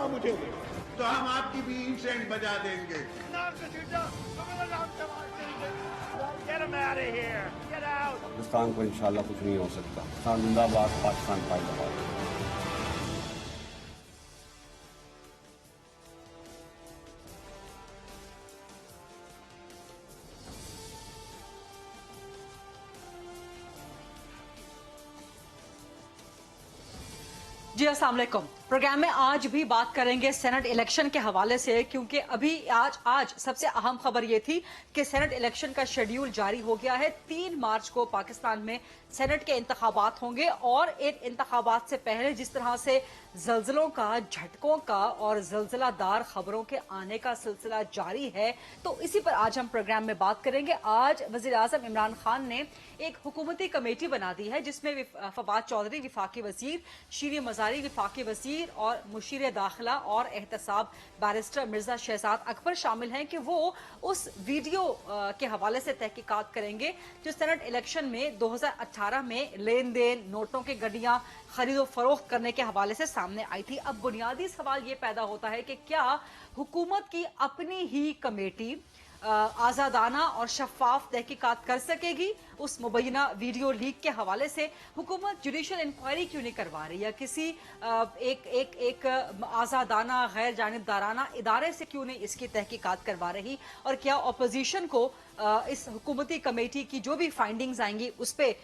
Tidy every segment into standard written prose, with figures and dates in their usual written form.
मौका मुझे दे तो हम आपकी भी इंसेंट बजा देंगे। पाकिस्तान को इंशाल्लाह कुछ नहीं हो सकता। पाकिस्तान जिंदाबाद, पाकिस्तान जिंदाबाद। जी अस्सलाम वालेकुम। प्रोग्राम में आज भी बात करेंगे सेनेट इलेक्शन के हवाले से, क्योंकि अभी आज सबसे अहम खबर ये थी कि सेनेट इलेक्शन का शेड्यूल जारी हो गया है। 3 मार्च को पाकिस्तान में सेनेट के इंतखाबात होंगे और इन इंतखाबात से पहले जिस तरह से जल्जलों का, झटकों का और जल्जलादार खबरों के आने का सिलसिला जारी है, तो इसी पर आज हम प्रोग्राम में बात करेंगे। आज वजीर आजम इमरान खान ने एक हुकूमती कमेटी बना दी है जिसमें फवाद चौधरी विफाकी वजीर, शीरी मजारी विफाकी वजीर और मुशीर दाखिला और एहतसाब बैरिस्टर मिर्जा शहजाद अकबर शामिल हैं कि वो उस वीडियो के हवाले से तहकीकात करेंगे जो सेनेट इलेक्शन में 2018 में लेन देन, नोटों की गड्डियां खरीदो फरोख्त करने के हवाले से सामने आई थी। अब बुनियादी सवाल ये पैदा होता है कि क्या हुकूमत की अपनी ही कमेटी आजादाना और शफाफ तहकीकात कर सकेगी उस मुबैना वीडियो लीक के हवाले से? हुकूमत जुडिशल इंक्वायरी क्यों नहीं करवा रही या किसी एक आजादाना गैर जानिबदाराना इदारे से क्यों नहीं इसकी तहकीकात करवा रही? और क्या अपोजिशन को इस हुकूमती कमेटी की जो भी फाइंडिंग्स आएंगी उस पे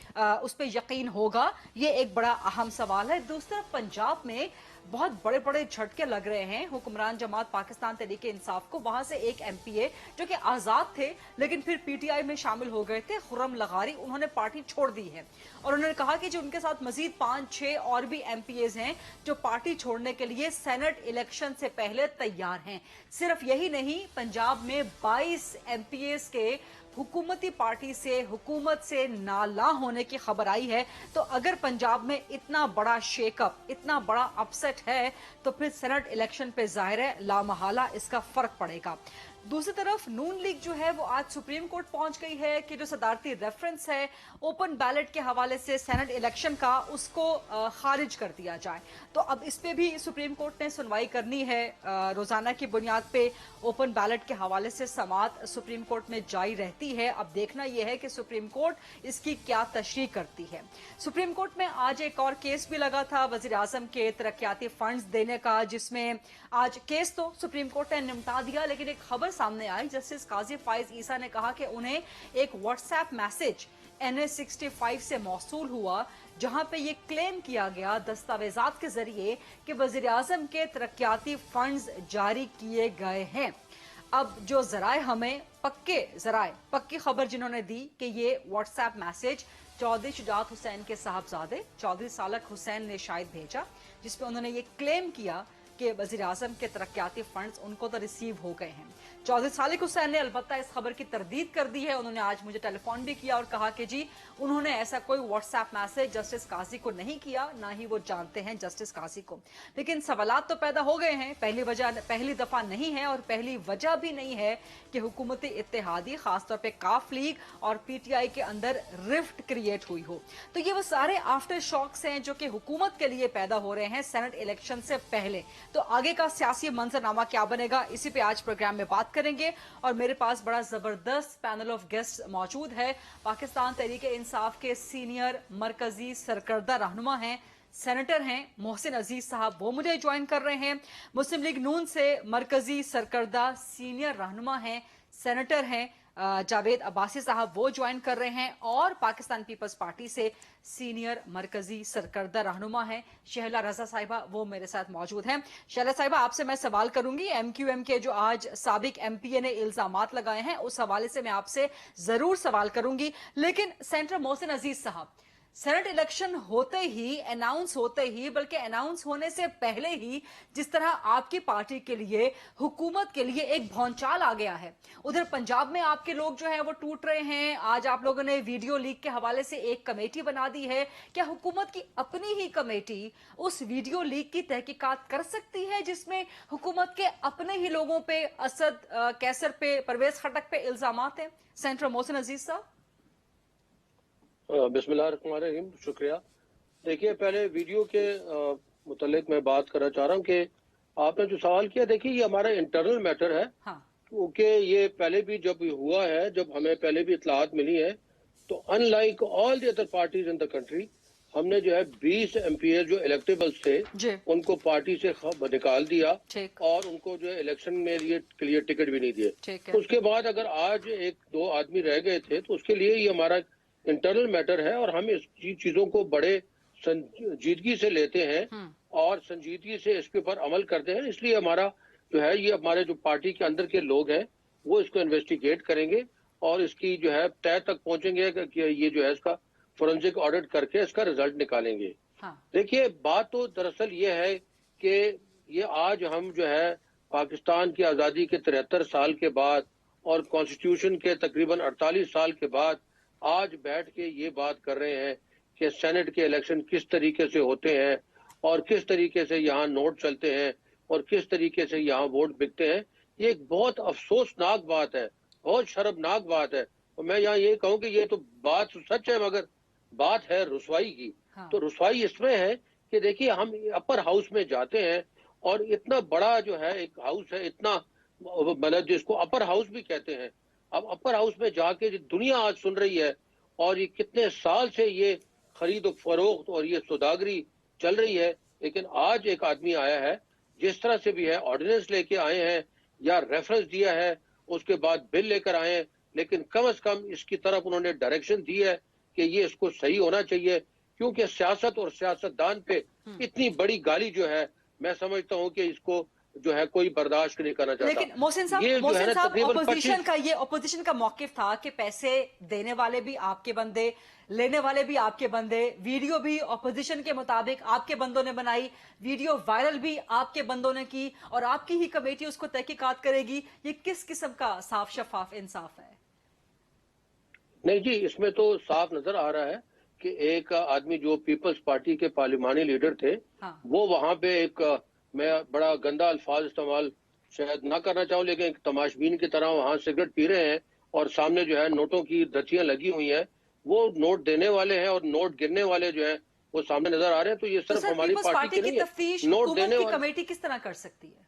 यकीन होगा? ये एक बड़ा अहम सवाल है। दूसरी तरफ पंजाब में बहुत बड़े बड़े झटके लग रहे हैं हुक्मरान जमात पाकिस्तान तहरीक इंसाफ को। वहां से एक एमपीए जो कि आजाद थे लेकिन फिर पीटीआई में शामिल हो गए थे, खुर्रम लगारी, उन्होंने पार्टी छोड़ दी है और उन्होंने कहा कि जो उनके साथ मजीद 5-6 और भी एमपीएज हैं जो पार्टी छोड़ने के लिए सेनेट इलेक्शन से पहले तैयार हैं। सिर्फ यही नहीं, पंजाब में 22 एमपीएज के हुकूमती पार्टी से, हुकूमत से नाला होने की खबर आई है। तो अगर पंजाब में इतना बड़ा शेकअप, इतना बड़ा अपसेट है तो फिर सेनेट इलेक्शन पे जाहिर है लामहला इसका फर्क पड़ेगा। दूसरी तरफ नून लीग जो है वो आज सुप्रीम कोर्ट पहुंच गई है कि जो सदारती रेफरेंस है ओपन बैलेट के हवाले से सेनेट इलेक्शन का, उसको खारिज कर दिया जाए। तो अब इस पे भी सुप्रीम कोर्ट ने सुनवाई करनी है। रोजाना की बुनियाद पे ओपन बैलेट के हवाले से समाअत सुप्रीम कोर्ट में जारी रहती है। अब देखना यह है कि सुप्रीम कोर्ट इसकी क्या तशरीह करती है। सुप्रीम कोर्ट में आज एक और केस भी लगा था वजीर आजम के तरक्याती फंड्स देने का, जिसमें आज केस तो सुप्रीम कोर्ट ने निपटा दिया, लेकिन एक खबर सामने आई। जस्टिस काजी फाइज ईसा ने कहा कि उन्हें एक व्हाट्सएप मैसेज NA65 से मौसूल हुआ जहां पे ये क्लेम किया गया दस्तावेजात के जरिए कि वजीर आजम के तरक्याती फंड्स जारी किए गए हैं। अब जो जराए हमें पक्की खबर जिन्होंने दी कि ये व्हाट्सएप मैसेज चौधरी शुजात हुसैन के साहबजादे चौधरी सालक हुसैन ने शायद भेजा, जिसपे उन्होंने ये क्लेम किया कि वजीर आजम के तरक्याती फंड्स उनको तो रिसीव हो गए हैं। चौधरी सालिक हुसैन ने अलबत्ता इस खबर की तरदीद कर दी है। उन्होंने आज मुझे टेलीफोन भी किया और कहा कि जी उन्होंने ऐसा कोई व्हाट्सएप मैसेज जस्टिस काजी को नहीं किया, ना ही वो जानते हैं जस्टिस काजी को। लेकिन सवालात तो पैदा हो गए हैं। पहली दफा नहीं है और पहली वजह भी नहीं है कि हुकूमती इत्तेहादी, खासतौर पर काफ लीग और पीटीआई के अंदर रिफ्ट क्रिएट हुई हो। तो ये वो सारे आफ्टर शॉक्स हैं जो कि हुकूमत के लिए पैदा हो रहे हैं सेनेट इलेक्शन से पहले। तो आगे का सियासी मंजरनामा क्या बनेगा, इसी पे आज प्रोग्राम में बात करेंगे। और मेरे पास बड़ा जबरदस्त पैनल ऑफ गेस्ट मौजूद है। पाकिस्तान तहरीक इंसाफ के सीनियर मरकजी सरकर्दा रहनुमा हैं, सेनेटर हैं मोहसिन अजीज साहब, वो मुझे ज्वाइन कर रहे हैं। मुस्लिम लीग नून से मरकजी सरकर्दा सीनियर रहनुमा हैं, सेनेटर हैं जावेद अब्बासी साहब, वो ज्वाइन कर रहे हैं। और पाकिस्तान पीपल्स पार्टी से सीनियर मरकजी सरकर्दा रहनुमा है शहला रजा साहिबा, वो मेरे साथ मौजूद हैं। शहला साहिबा, आपसे मैं सवाल करूंगी, एमक्यूएम के जो आज साबिक एमपीए ने इल्जामात लगाए हैं उस हवाले से मैं आपसे जरूर सवाल करूंगी। लेकिन सेनेटर मोहसिन अजीज साहब, सेनेट इलेक्शन होते ही, अनाउंस होते ही, बल्कि अनाउंस होने से पहले ही जिस तरह आपकी पार्टी के लिए, हुकूमत के लिए एक भौंचाल आ गया है, उधर पंजाब में आपके लोग जो हैं वो टूट रहे हैं। आज आप लोगों ने वीडियो लीक के हवाले से एक कमेटी बना दी है। क्या हुकूमत की अपनी ही कमेटी उस वीडियो लीक की तहकीकात कर सकती है जिसमें हुकूमत के अपने ही लोगों पे, असद कैसर पे, परवेज खटक पे इल्जामात हैं? सेनेटर मोहसिन अजीज साहब। बिस्मिल्लाहिर्रहमानिर्रहीम, शुक्रिया। देखिए, पहले वीडियो के मुतालिक मैं बात करना चाह रहा हूँ कि आपने जो सवाल किया, देखिए ये हमारा इंटरनल मैटर है, हाँ, क्योंकि ये पहले भी जब हुआ है, जब हमें पहले भी इत्तलात मिली है, तो unlike all the other parties in the country, हमने जो है 20 एमपीए जो इलेक्टेबल्स थे जी, उनको पार्टी से निकाल दिया ठीक, और उनको जो है इलेक्शन में लिए क्लियर टिकट भी नहीं दिए। ठीक है, उसके बाद अगर आज एक दो आदमी रह गए थे तो उसके लिए ये हमारा इंटरनल मैटर है और हम इस चीजों को बड़े संजीदगी से लेते हैं और संजीदगी से इसके ऊपर अमल करते हैं। इसलिए हमारा जो है, ये हमारे जो पार्टी के अंदर के लोग हैं वो इसको इन्वेस्टिगेट करेंगे और इसकी जो है तय तक पहुंचेंगे कि ये जो है इसका फोरेंसिक ऑडिट करके इसका रिजल्ट निकालेंगे। हाँ, देखिए, बात तो दरअसल ये है कि ये आज हम जो है पाकिस्तान की आज़ादी के 73 साल के बाद और कॉन्स्टिट्यूशन के तकरीबन 48 साल के बाद आज बैठ के ये बात कर रहे हैं कि सेनेट के इलेक्शन किस तरीके से होते हैं और किस तरीके से यहाँ नोट चलते हैं और किस तरीके से यहाँ वोट बिकते हैं। ये एक बहुत अफसोसनाक बात है, बहुत शर्मनाक बात है। और मैं यहाँ ये कहूँ कि ये तो बात सच है, मगर बात है रुसवाई की। हाँ, तो रुसवाई इसमें है कि देखिए, हम अपर हाउस में जाते हैं और इतना बड़ा जो है एक हाउस है, इतना मतलब जिसको अपर हाउस भी कहते हैं, अब अपर हाउस में जाके दुनिया आज सुन रही है और ये कितने साल से ये खरीद फरोख्त और ये सौदागरी चल रही है। लेकिन आज एक आदमी आया है, जिस तरह से भी है ऑर्डिनेंस लेके आए हैं या रेफरेंस दिया है, उसके बाद बिल लेकर आए हैं, लेकिन कम से कम इसकी तरफ उन्होंने डायरेक्शन दी है कि ये इसको सही होना चाहिए। क्योंकि सियासत और सियासतदान पे इतनी बड़ी गाली जो है, मैं समझता हूं कि इसको जो है कोई बर्दाश्त नहीं करना चाहता। लेकिन मोहसिन साहब, ये जो है ना तकरीबन ऑपोजिशन का मौकिफ था कि पैसे देने वाले भी आपके बंदे, लेने वाले भी आपके बंदे, वीडियो भी ऑपोजिशन के मुताबिक आपके बंदों ने बनाई, वीडियो वायरल भी आपके बंदों ने की और आपकी ही कमेटी उसको तहकीकात करेगी। ये किस किस्म का साफ शफाफ इंसाफ है? नहीं जी, इसमें तो साफ नजर आ रहा है कि एक आदमी जो पीपल्स पार्टी के पार्लिमानी लीडर थे, हाँ, वो वहां पे एक, मैं बड़ा गंदा अल्फाज इस्तेमाल शायद ना करना चाहूँ, लेकिन एक तमाशबीन की तरह वहां सिगरेट पी रहे हैं और सामने जो है नोटों की धज्जियां लगी हुई हैं। वो नोट देने वाले हैं और नोट गिरने वाले जो हैं वो सामने नजर आ रहे हैं। तो ये सिर्फ हमारी पार्टी की नहीं है, तफ्तीश नोट देने की वाले। कमेटी किस तरह कर सकती है?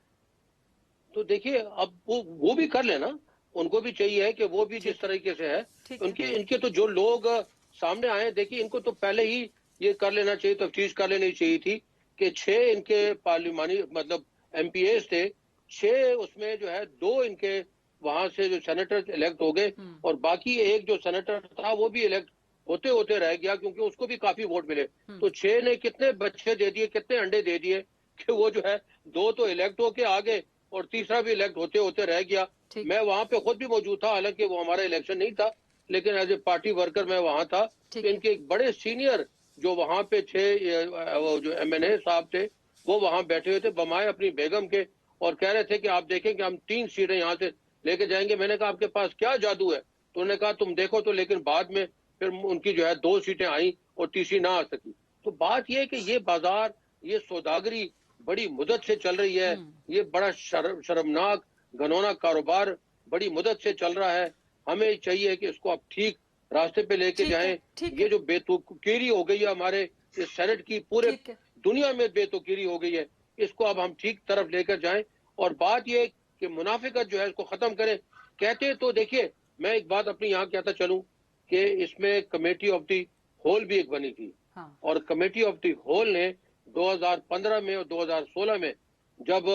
तो देखिए, अब वो भी कर लेना, उनको भी चाहिए है कि वो भी जिस तरीके से है, इनके तो जो लोग सामने आए, देखिए इनको तो पहले ही ये कर लेना चाहिए, तफ्तीश कर लेनी चाहिए थी कि 6 इनके पार्लिमानी मतलब एमपीएस थे, 6 उसमें जो है 2 इनके वहां से जो सेनेटर इलेक्ट हो गए और बाकी एक जो सेनेटर था वो भी इलेक्ट होते होते रह गया, क्योंकि उसको भी काफी वोट मिले। तो 6 ने कितने बच्चे दे दिए, कितने अंडे दे दिए कि वो जो है 2 तो इलेक्ट होके आ गए और तीसरा भी इलेक्ट होते होते रह गया। मैं वहां पे खुद भी मौजूद था, हालांकि वो हमारा इलेक्शन नहीं था, लेकिन एज ए पार्टी वर्कर मैं वहां था। इनके एक बड़े सीनियर जो वहां पे थे, वो जो एमएनए साहब थे, वो वहां बैठे हुए थे बमाए अपनी बेगम के और कह रहे थे कि आप देखें कि हम 3 सीटें यहाँ से लेके जाएंगे। मैंने कहा आपके पास क्या जादू है? तो उन्होंने कहा तुम देखो। तो लेकिन बाद में फिर उनकी जो है 2 सीटें आई और तीसरी ना आ सकी। तो बात यह है कि ये बाजार, ये सौदागरी बड़ी मुद्दत से चल रही है। ये बड़ा शर्मनाक घनौना कारोबार बड़ी मुद्दत से चल रहा है। हमें चाहिए कि इसको आप ठीक रास्ते पे लेके जाएं। ये जो बेतुकीरी हो गई है हमारे इस सेनेट की, पूरे दुनिया में बेतुकीरी हो गई है, इसको अब हम ठीक तरफ लेकर जाएं। और बात ये कि मुनाफिकत जो है इसको खत्म करें। कहते तो देखिए, मैं एक बात अपनी यहाँ कहता चलूं कि इसमें कमेटी ऑफ दी होल भी एक बनी थी। हाँ, और कमेटी ऑफ दी होल ने 2015 में और 2016 में जब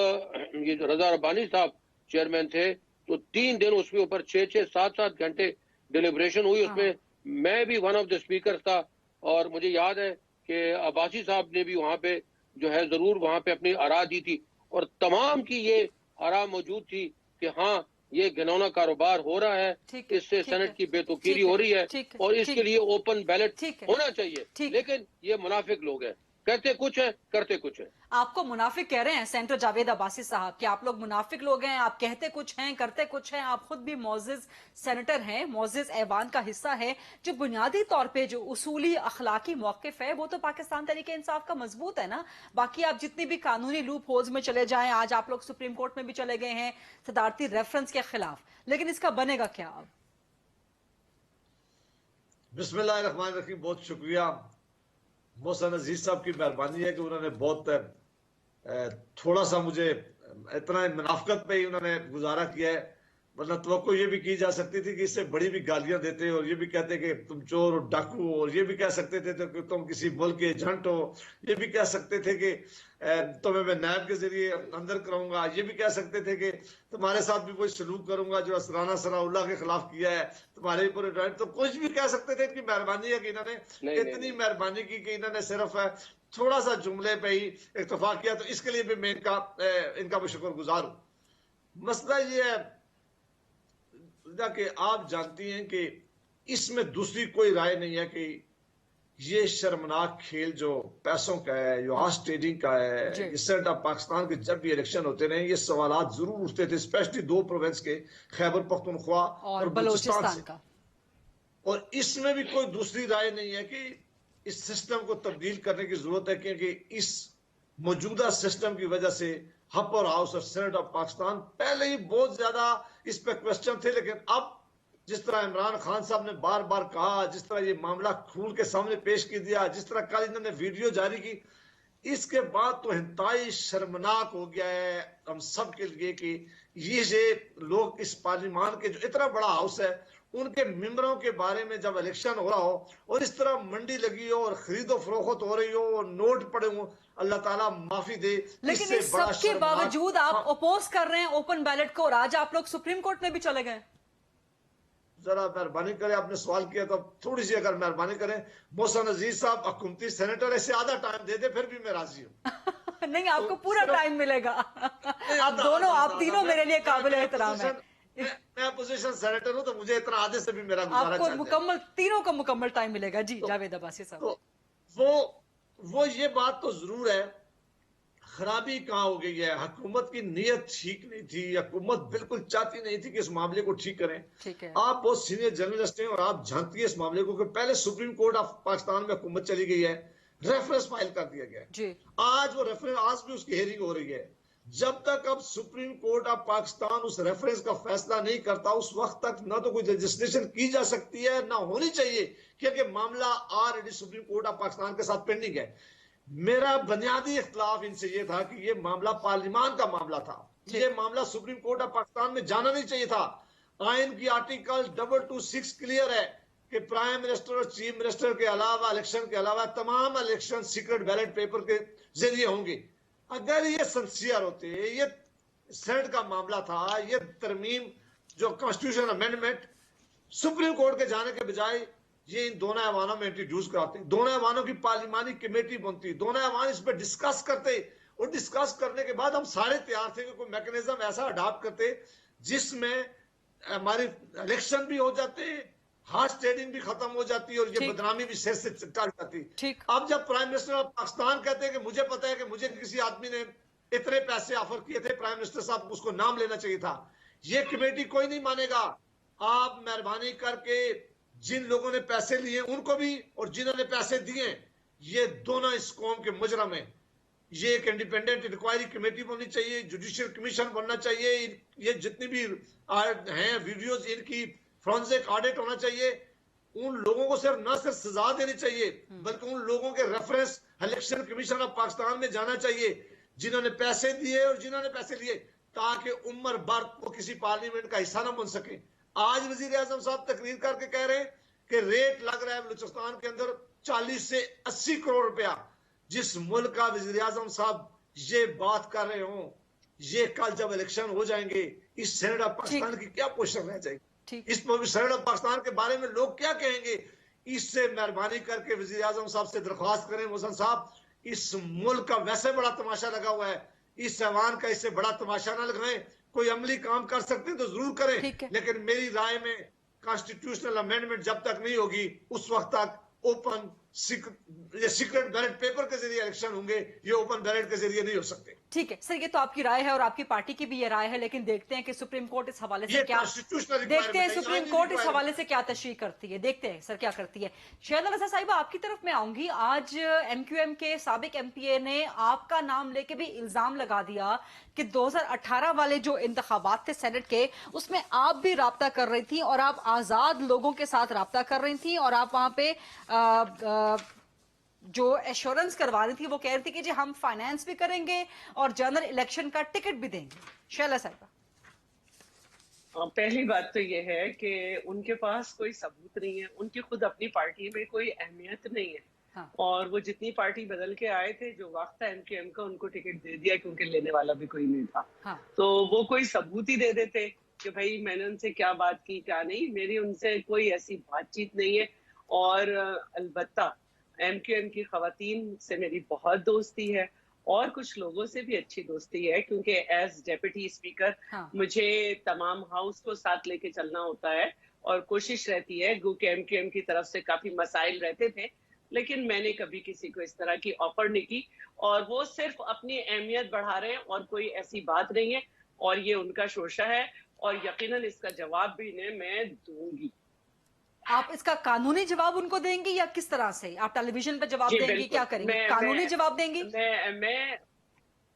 ये जो रजा रब्बानी साहब चेयरमैन थे, तो 3 दिन उसके ऊपर 6-6, 7-7 घंटे डिलिब्रेशन हुई। उसमें मैं भी वन ऑफ द स्पीकर था और मुझे याद है कि अब्बासी साहब ने भी वहां पे जो है जरूर वहां पे अपनी आरा दी थी और तमाम की ये आरा मौजूद थी कि हाँ, ये घिनौना कारोबार हो रहा है, इससे सेनेट की बेतुकीरी हो रही है और इसके लिए ओपन बैलेट होना चाहिए। लेकिन ये मुनाफिक लोग हैं, कहते कुछ है करते कुछ है। आपको मुनाफिक कह रहे हैं सेनेटर जावेद अब्बासी साहब कि आप लोग मुनाफिक लोग हैं, आप कहते कुछ हैं करते कुछ हैं। आप खुद भी मोअज़्ज़िज़ सेनेटर हैं, मोअज़्ज़िज़ ऐवान का हिस्सा है। जो बुनियादी तौर पे जो उसूली अखलाकी मौकिफ है वो तो पाकिस्तान तहरीक इंसाफ का मजबूत है ना। बाकी आप जितनी भी कानूनी लूप होल्स में चले जाएं, आज आप लोग सुप्रीम कोर्ट में भी चले गए हैं सदारती रेफरेंस के खिलाफ, लेकिन इसका बनेगा क्या अब? बिस्मिल्लाहिर्रहमानिर्रहीम। बहुत शुक्रिया मोहसिन अजीज साहब की मेहरबानी है कि उन्होंने बहुत थोड़ा सा मुझे इतना मुनाफकत पे ही उन्होंने गुजारा किया है, वरना तो ये भी की जा सकती थी कि इससे बड़ी भी गालियां देते और ये भी कहते कि तुम चोर और डाकू हो, और ये भी कह सकते थे तो कि तुम किसी मुल्क के एजेंट हो, ये भी कह सकते थे कि तुम्हें मैं नैब के जरिए अंदर कराऊंगा, ये भी कह सकते थे कि तुम्हारे साथ भी वही सलूक करूंगा जो राना सनाउल्लाह के खिलाफ किया है, तुम्हारे ऊपर तो कुछ भी कह सकते थे। इनकी मेहरबानी है कि इन्होंने इतनी मेहरबानी की कि इन्होंने सिर्फ थोड़ा सा जुमले पे ही इत्तेफाक किया, तो इसके लिए भी मैं इनका शुक्रगुजार हूं। मसला ये है कि आप जानती हैं कि इसमें दूसरी कोई राय नहीं है कि ये शर्मनाक खेल जो पैसों का है, जो हॉर्स ट्रेडिंग का है, सेनेट ऑफ पाकिस्तान के जब भी इलेक्शन होते रहे ये सवालात जरूर उठते थे, स्पेशली दो प्रोविंस के, खैबर पख्तूनख्वा और बलूचिस्तान का। और इसमें भी कोई दूसरी राय नहीं है कि इस सिस्टम को तब्दील करने की जरूरत है, क्योंकि इस मौजूदा सिस्टम की वजह से अपर हाउस और सेनेट ऑफ पाकिस्तान पहले ही बहुत ज्यादा इस पे क्वेश्चन थे, लेकिन अब जिस तरह इमरान खान साहब ने बार बार कहा, जिस तरह ये मामला खूल के सामने पेश कर दिया, जिस तरह कल इन्होंने वीडियो जारी की, इसके बाद तो इंतहाई शर्मनाक हो गया है हम सब के लिए कि ये लोग इस पार्लियामान के जो इतना बड़ा हाउस है उनके मेंबरों के बारे में जब इलेक्शन हो रहा हो और इस तरह मंडी लगी हो और खरीदो फरोख्त हो रही हो और नोट पड़े हो, अल्लाह ताला माफी दे। लेकिन इस सबके बावजूद आप अपोज कर रहे हैं ओपन बैलेट को और आज आप लोग सुप्रीम कोर्ट में भी चले गए। जरा मेहरबानी करें, आपने सवाल किया तो थोड़ी सी अगर मेहरबानी करें, मोहसिन अजीज साहब हुकूमती सेनेटर, ऐसे आधा टाइम दे दे फिर भी मैं राजी हूँ। नहीं, आपको पूरा टाइम मिलेगा। आप दोनों, आप तीनों मेरे लिए काबिल एहतराम है। मैं अपोजिशन सेनेटर हूं तो मुझे इतना आधे से भी मेरा गुजारा आपको मुकम्मल, तीनों को मुकम्मल टाइम मिलेगा। जी जावेद अब्बासी साहब। तो वो ये बात तो जरूर है, खराबी कहाँ हो गई है, हुकूमत की नीयत ठीक नहीं थी, हुकूमत बिल्कुल चाहती नहीं थी कि इस मामले को ठीक करें। ठीक है। आप बहुत सीनियर जर्नलिस्ट हैं और आप जानती है इस मामले को कि पहले सुप्रीम कोर्ट ऑफ पाकिस्तान में हुकूमत चली गई है, रेफरेंस फाइल कर दिया गया है। आज वो रेफरेंस, आज भी उसकी हेयरिंग हो रही है। जब तक अब सुप्रीम कोर्ट ऑफ पाकिस्तान उस रेफरेंस का फैसला नहीं करता उस वक्त तक ना तो कोई रजिस्ट्रेशन की जा सकती है ना होनी चाहिए, क्योंकि मामला already supreme court of Pakistan के साथ पेंडिंग है। मेरा बुनियादी इख्तिलाफ इनसे ये था कि ये मामला पार्लियामान का मामला था, ये मामला सुप्रीम कोर्ट ऑफ पाकिस्तान में जाना नहीं चाहिए था। आइन की आर्टिकल 226 क्लियर है कि प्राइम मिनिस्टर और चीफ मिनिस्टर के अलावा, इलेक्शन के अलावा तमाम इलेक्शन सीक्रेट बैलेट पेपर के जरिए होंगे। अगर ये सिंसियर होते, ये सेनेट का मामला था, ये तरमीम जो कॉन्स्टिट्यूशन अमेंडमेंट सुप्रीम कोर्ट के जाने के बजाय ये इन दोनों ऐवानों में इंट्रोड्यूस कराते, दोनों ऐवानों की पार्लिमानी कमेटी बनती, दोनों ऐवान इस पर डिस्कस करते और डिस्कस करने के बाद हम सारे तैयार थे कि कोई मैकेनिज्म ऐसा अडॉप्ट करते जिसमें हमारी इलेक्शन भी हो जाते, हॉर्स ट्रेडिंग भी खत्म हो जाती और ये बदनामी भी शेर से टल जाती। अब जब प्राइम मिनिस्टर ऑफ पाकिस्तान कहते हैं कि मुझे पता है कि मुझे किसी आदमी ने इतने पैसे ऑफर किए थे, प्राइम मिनिस्टर साहब उसको नाम लेना चाहिए था, ये कमेटी कोई नहीं मानेगा। आप मेहरबानी करके जिन लोगों ने पैसे लिए उनको भी और जिन्होंने पैसे दिए, ये दोनों इस कौम के मुजरम हैं। ये एक इंडिपेंडेंट इंक्वायरी कमेटी बननी चाहिए, जुडिशियल कमीशन बनना चाहिए, ये जितनी भी हैं वीडियोस इनकी फॉरेंसिक ऑडिट होना चाहिए। उन लोगों को सिर्फ ना सिर्फ सजा देनी चाहिए बल्कि उन लोगों के reference election commission of Pakistan में जाना चाहिए जिन्होंने पैसे दिए और जिन्होंने पैसे लिए, ताकि उम्र भर वो किसी पार्लियामेंट का हिस्सा ना बन सके। आज वजीर आजम साहब तकरीर करके कह रहे हैं कि रेट लग रहा है बलूचिस्तान के अंदर 40 से 80 करोड़ रुपया। जिस मुल्क का वजीर आजम साहब ये बात कर रहे हो, ये कल जब इलेक्शन हो जाएंगे इस सेनेट ऑफ पाकिस्तान की क्या पोजीशन रह जाएगी, इस सेनेट ऑफ पाकिस्तान के बारे में लोग क्या कहेंगे। इससे मेहरबानी करके वजीर आजम साहब से दरख्वास्त करें, मोहसिन साहब, इस मुल्क का वैसे बड़ा तमाशा लगा हुआ है, इस ऐवान का इससे बड़ा तमाशा ना लगाएं। कोई अमली काम कर सकते हैं तो जरूर करें, लेकिन मेरी राय में कॉन्स्टिट्यूशनल अमेंडमेंट जब तक नहीं होगी उस वक्त तक ओपन सीक्रेट बैलेट पेपर के जरिए इलेक्शन होंगे, ये ओपन बैलेट के जरिए नहीं हो सकते। ठीक है सर, ये तो आपकी राय है और आपकी पार्टी की भी ये राय है, लेकिन देखते हैं कि सुप्रीम कोर्ट इस हवाले से क्या, देखते हैं सुप्रीम कोर्ट इस हवाले से क्या तशरीह करती है, देखते हैं सर क्या करती है। शहनाज रज़ा साहिबा, आपकी तरफ मैं आऊंगी। आज MQM के साबिक MPA ने आपका नाम लेके भी इल्जाम लगा दिया कि 2018 वाले जो इंतखाबात थे सेनेट के, उसमें आप भी राब्ता कर रही थी और आप आजाद लोगों के साथ राब्ता कर रही थी और आप वहां पे जो एश्योरेंस करवा रही थी वो कह रही थी कि जी हम फाइनेंस भी करेंगे और जनरल इलेक्शन का टिकट भी देंगे। शैला साहिबा, पहली बात तो ये है कि उनके पास कोई सबूत नहीं है, उनकी खुद अपनी पार्टी में कोई अहमियत नहीं है। हाँ। और वो जितनी पार्टी बदल के आए थे, जो वक्त था एमक्यूएम का, उनको टिकट दे दिया क्योंकि लेने वाला भी कोई नहीं था। हाँ। तो वो कोई सबूत ही दे देते कि भाई मैंने उनसे क्या बात की क्या नहीं, मेरी उनसे कोई ऐसी बातचीत नहीं है। और अलबत्ता एमक्यूएम की खवातीन से मेरी बहुत दोस्ती है और कुछ लोगों से भी अच्छी दोस्ती है, क्योंकि एज डेप्यूटी स्पीकर मुझे तमाम हाउस को साथ लेके चलना होता है और कोशिश रहती है, क्योंकि एमक्यूएम की तरफ से काफी मसाइल रहते थे, लेकिन मैंने कभी किसी को इस तरह की ऑफर नहीं की और वो सिर्फ अपनी अहमियत बढ़ा रहे हैं और कोई ऐसी बात नहीं है। और ये उनका शोशा है और यकीनन इसका जवाब भी इन्हें मैं दूंगी। आप इसका कानूनी जवाब उनको देंगी या किस तरह से? आप टेलीविजन पे जवाब देंगी, क्या करेंगी? कानूनी जवाब देंगी? मैं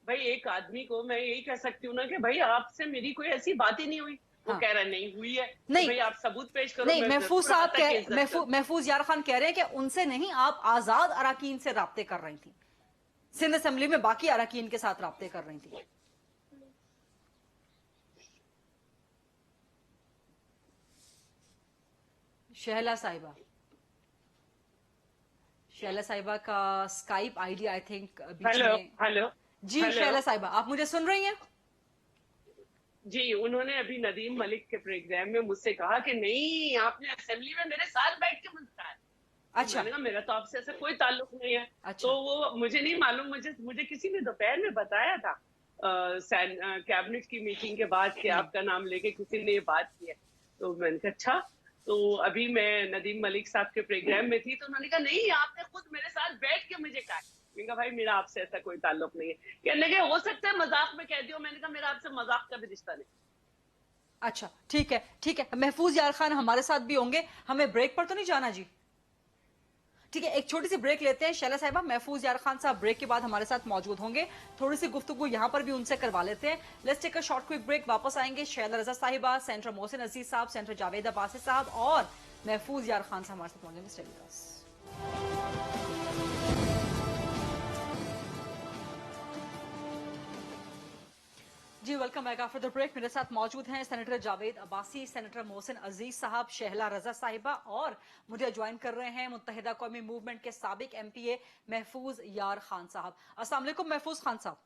भाई एक आदमी को मैं यही कह सकती हूँ ना कि भाई आपसे मेरी कोई ऐसी बात ही नहीं हुई। वो कह रहा नहीं हुई है, नहीं भाई आप सबूत पेश करो। नहीं, महफूज यार खान कह रहे हैं कि उनसे नहीं, आप आजाद अराकीन से राब्ते कर रही थी, सिंध असेंबली में बाकी अराकीन के साथ राब्ते कर रही थी। शहला साहिबा, शैला साहिबा का Skype ID I think hello ji. Shaila Sahiba, आप मुझे सुन रही हैं? जी, उन्होंने अभी नदीम मलिक के प्रोग्राम में मुझसे कहा कि नहीं, आपने असेंबली में मेरे साथ बैठ के मुझसे कहा। अच्छा, मैंने कहा मेरा तो आपसे ऐसा कोई ताल्लुक नहीं है। अच्छा। तो वो मुझे नहीं मालूम, मुझे किसी ने दोपहर में बताया था कैबिनेट की मीटिंग के बाद कि आपका नाम लेके किसी ने ये बात की है। तो मैंने कहा अच्छा। तो अभी मैं नदीम मलिक साहब के प्रोग्राम में थी, तो उन्होंने कहा नहीं, आपने खुद मेरे साथ बैठ के मुझे कहा। मैंने कहा भाई मेरा आपसे ऐसा कोई ताल्लुक नहीं है। कहने लगे हो सकता है मजाक में कह दियो। मैंने कहा मेरा आपसे मजाक का भी रिश्ता नहीं। अच्छा ठीक है, ठीक है। महफूज यार खान हमारे साथ भी होंगे, हमें ब्रेक पर तो नहीं जाना जी? ठीक है, एक छोटी सी ब्रेक लेते हैं शैला साहिबा। महफूज यार खान साहब ब्रेक के बाद हमारे साथ मौजूद होंगे, थोड़ी सी गुफ्तगू यहाँ पर भी उनसे करवा लेते हैं। Let's take a short quick break. वापस आएंगे शैला रजा साहिबा, सेंटर मोहसिन अजीज साहब, सेंटर जावेद अब्बासी साहब और महफूज यार खान साहब हमारे साथ मौजूद हैं। जी welcome back after the break. मेरे साथ मौजूद हैं सेनेटर जावेद अब्बासी, सेनेटर मोहसिन अजीज साहब, शहला रजा साहिबा और मुझे ज्वाइन कर रहे हैं मुत्तहिदा कौमी मूवमेंट के साबिक एमपीए महफूज यार खान साहब। अस्सलाम वालेकुम महफूज खान साहब।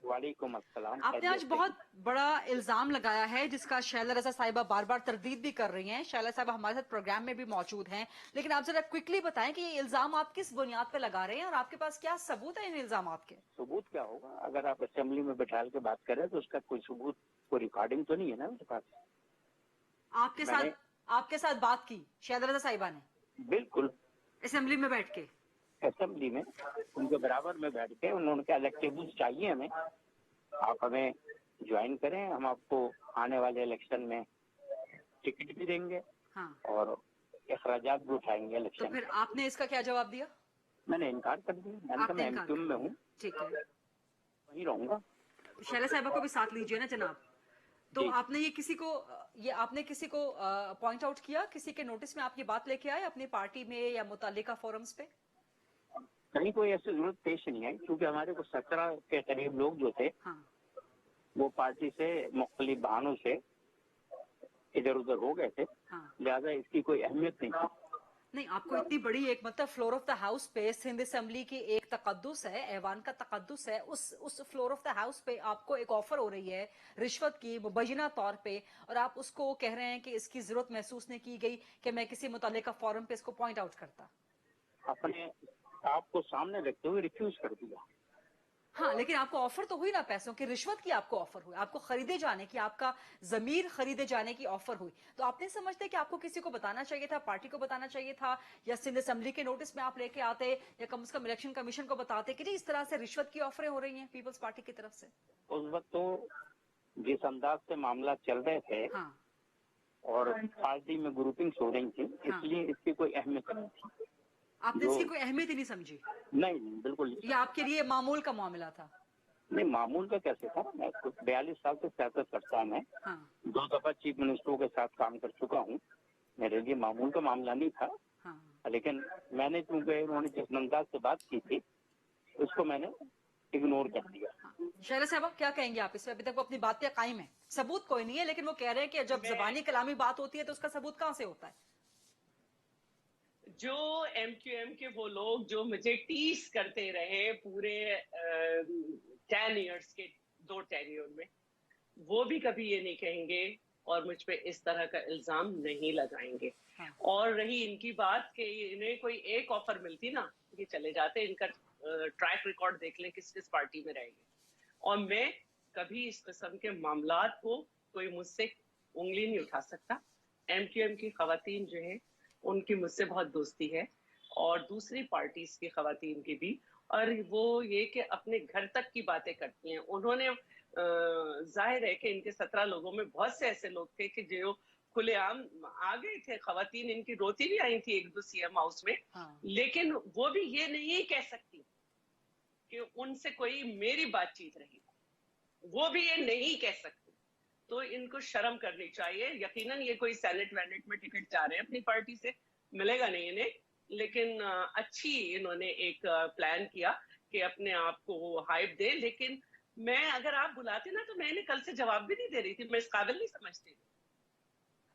वालेकुम अस्सलाम। आपने आज बहुत बड़ा इल्जाम लगाया है जिसका शैला रजा साहिबा बार बार तरदीद भी कर रही हैं। शैला साहिबा हमारे साथ प्रोग्राम में भी मौजूद हैं, लेकिन आप जरा क्विकली बताएं कि ये इल्जाम आप किस बुनियाद पे लगा रहे हैं और आपके पास क्या सबूत है इन इल्जाम के? सबूत क्या होगा, अगर आप असेंबली में बैठा के बात करें तो उसका कोई सबूत, कोई रिकॉर्डिंग तो नहीं है ना मेरे पास। आपके साथ बात की शैला रजा साहिबा ने? बिल्कुल, असेंबली में बैठ के, असेंबली में उनके बराबर में बैठ के उन्होंने कहा इलेक्टेबल्स चाहिए हमें, आप हमें ज्वाइन करें, हम आपको आने वाले इलेक्शन में टिकट भी देंगे। हाँ। और अखराजात भी उठाएंगे इलेक्शन। तो फिर आपने इसका क्या जवाब दिया? मैंने इनकार कर दिया। मैंने कहा मैं एमक्यूएम में हूँ, ठीक है, वहीं रहूंगा। शैला साहिबा को भी साथ लीजिए ना जनाब। तो आपने आपने किसी को पॉइंट आउट किया, किसी के नोटिस में आप ये बात लेके आए अपनी पार्टी में या मुतालिका फोरम्स पे? कहीं कोई ऐसी जरूरत पेश नहीं आई, क्योंकि हमारे को 17 के करीब लोग जो थे, हाँ, वो पार्टी से मुख्तलिफ बहानों से इधर उधर हो गए थे। हाँ। लिहाजा इसकी कोई अहमियत नहीं थी। नहीं, आपको इतनी बड़ी एक मतलब फ्लोर ऑफ द हाउस पे सिंध असेंबली की एक तकद्दुस है, ऐवान का तकद्दुस है, उस फ्लोर ऑफ द हाउस पे आपको एक ऑफर हो रही है रिश्वत की मुबैना तौर पे, और आप उसको कह रहे हैं कि इसकी जरूरत महसूस नहीं की गई कि मैं किसी मुतालिका फोरम पे इसको पॉइंट आउट करता। अपने आपको सामने रखते हुए रिफ्यूज कर दिया। हाँ, लेकिन आपको ऑफर तो हुई ना पैसों की, रिश्वत की आपको ऑफर हुई, आपको खरीदे जाने की, आपका जमीर खरीदे जाने की ऑफर हुई। तो आपने समझते कि आपको किसी को बताना चाहिए था, पार्टी को बताना चाहिए था, या सिंध असेंबली के नोटिस में आप लेके आते, या कम से कम इलेक्शन कमीशन को बताते कि इस तरह से रिश्वत की ऑफरें हो रही हैं पीपल्स पार्टी की तरफ से? उस वक्त तो जिस अंदाज से मामला चल रहे थे, हाँ, और पार्टी में ग्रुपिंग्स हो रही थी, इसलिए इसकी कोई अहमियत नहीं थी। आपने इसकी कोई अहमियत ही नहीं समझी? नहीं, बिल्कुल नहीं। ये आपके लिए मामूल का मामला था? नहीं, मामूल का कैसे था, मैं 42 साल से सियासत करता हूँ। मैं 2 दफा चीफ मिनिस्टरों के साथ काम कर चुका हूँ, मेरे लिए मामूल का मामला नहीं था। हाँ। लेकिन मैंने चूंकि उन्होंने जिस अंदाज से बात की थी उसको मैंने इग्नोर कर दिया। शैला साहब क्या कहेंगे आप इसमें? अभी तक वो अपनी बात पे कायम है, सबूत कोई नहीं है, लेकिन वो कह रहे हैं कि जब ज़बानी कलामी बात होती है तो उसका सबूत कहां से होता है? जो MQM के वो लोग जो मुझे टीस करते रहे पूरे 10 इयर्स के 2 टेन्योर में, वो भी कभी ये नहीं कहेंगे और मुझ पे इस तरह का इल्जाम नहीं लगाएंगे। हाँ। और रही इनकी बात कि इन्हें कोई एक ऑफर मिलती ना, ये चले जाते, इनका ट्रैक रिकॉर्ड देख लें किस किस पार्टी में रहेंगे। और मैं कभी इस किस्म के मामलात को कोई मुझसे उंगली नहीं उठा सकता। MQM की खवातीन जो है उनकी मुझसे बहुत दोस्ती है और दूसरी पार्टीज की खवातीन की भी, और वो ये कि अपने घर तक की बातें करती हैं। उन्होंने जाहिर है कि इनके 17 लोगों में बहुत से ऐसे लोग थे कि जो खुलेआम आ गए थे, खवातीन इनकी रोती भी आई थी 1-2 CM हाउस में। हाँ। लेकिन वो भी ये नहीं कह सकती कि उनसे कोई मेरी बातचीत रही, वो भी ये नहीं कह सकती। तो इनको शर्म करनी चाहिए। यकीनन ये कोई सेनेट वेनेट में टिकट चाह रहे हैं अपनी पार्टी से, मिलेगा नहीं इन्हें, लेकिन अच्छी इन्होंने एक प्लान किया कि अपने आप को हाइप दे। लेकिन मैं अगर आप बुलाते ना तो मैं इन्हें कल से जवाब भी नहीं दे रही थी, मैं इस काबिल नहीं समझती।